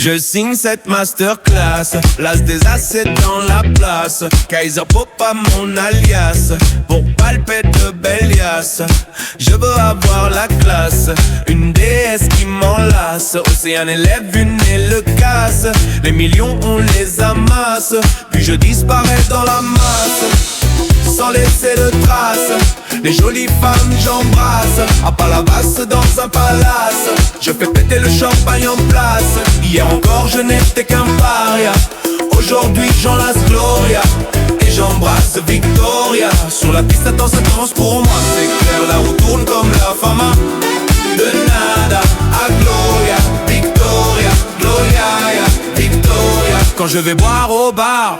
Je signe cette masterclass, l'as des assets dans la place. Kaiser Popa mon alias, pour palper de Bélias. Je veux avoir la classe, une déesse qui m'enlace. Océane élève une et le casse. Les millions on les amasse, puis je disparais dans la masse, sans laisser de traces. Les jolies femmes j'embrasse, à Palavas dans un palace. Je fais péter le champagne en place. Hier encore je n'étais qu'un paria, aujourd'hui j'enlace Gloria et j'embrasse Victoria. Sur la piste attends ça danse pour moi, c'est clair, la roue tourne comme la fama. De nada à Gloria, Victoria, Gloria, Victoria. Quand je vais boire au bar,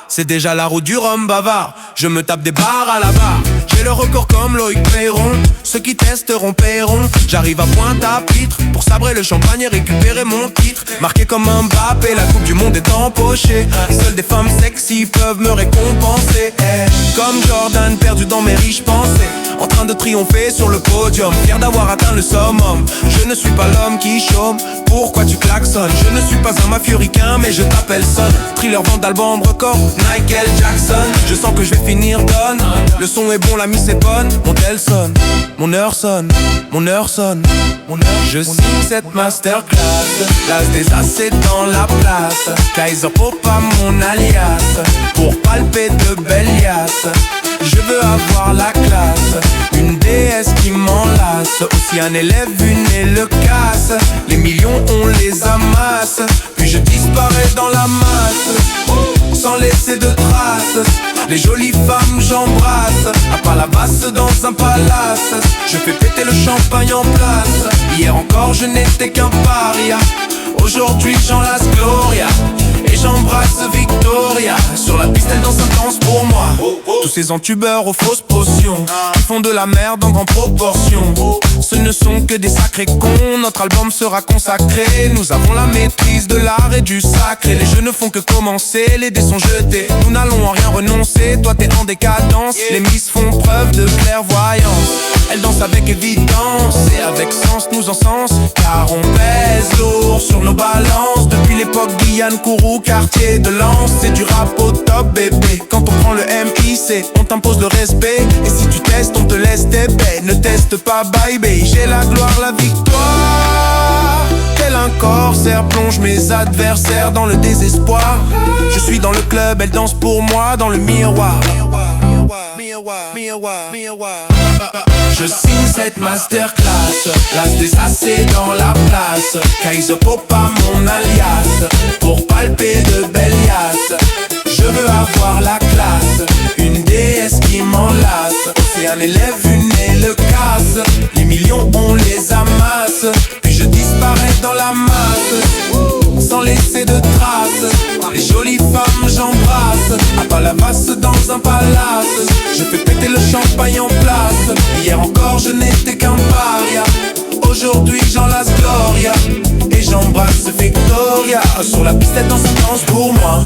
c'est déjà la route du rhum bavard. Je me tape des bars à la barre. J'ai le record comme Loïc Peyron. Ceux qui testeront paieront. J'arrive à Pointe-à-Pitre pour sabrer le champagne et récupérer mon titre. Marqué comme un Mbappé, la coupe du monde est empochée. Seules des femmes sexy peuvent me récompenser. Comme Jordan perdu dans mes riches pensées, en train de triompher sur le podium, fier d'avoir atteint le summum. Je ne suis pas l'homme qui chôme, pourquoi tu klaxonnes? Je ne suis pas un mafioricain mais je t'appelle son. Thriller vente d'album record, Michael Jackson. Je sens que je vais finir donne. Le son est bon, la mise est bonne. Mon tel sonne, mon heure sonne, mon heure sonne, mon heure. Je signe cette masterclass, l'as des assets dans la place. Kaiser Popa mon alias, pour palper de Bélias. Je veux avoir la classe, une déesse qui m'enlace. Océane élève une et le casse. Les millions on les amasse, puis je disparais dans la masse, sans laisser de traces. Les jolies femmes j'embrasse, à Palavas dans un palace. Je fais péter le champagne en place. Hier encore je n'étais qu'un paria, aujourd'hui j'enlace Gloria et j'embrasse Victoria. Sur la piste elle danse intense pour moi. Tous ces entubeurs aux fausses potions qui font de la merde en grande proportion. Ce ne sont que des sacrés cons. Notre album sera consacré. Nous avons la maîtrise de l'art et du sacré. Les jeux ne font que commencer, les dés sont jetés. Nous n'allons en rien renoncer. Toi t'es en décadence. Les miss font preuve de clairvoyance. Elles dansent avec évidence et avec sens nous encensent, car on pèse lourd sur nos balances. Depuis l'époque Guyane, Kourou, quartier de Lens, c'est du rap au top bébé. Quand on prend le MIC, on t'impose le respect. Et si tu testes, on te laisse tes baies. Ne teste pas, bye bye. J'ai la gloire, la victoire. Tel un corsaire plonge mes adversaires dans le désespoir. Je suis dans le club, elle danse pour moi dans le miroir. Je signe cette masterclass, l'as des assets dans la place. Kaiser Popa mon alias, pour palper de Bélias. Je veux avoir la classe, une déesse qui m'enlace. Océane élève une et le casse. Les millions on les amasse, puis je disparais dans la masse, sans laisser de traces. Les jolies femmes j'embrasse, à Palavas dans un palace. Je fais péter le champagne en place. Hier encore je n'étais qu'un paria, aujourd'hui j'enlace Gloria et j'embrasse Victoria. Sur la piste elle danse intense pour moi.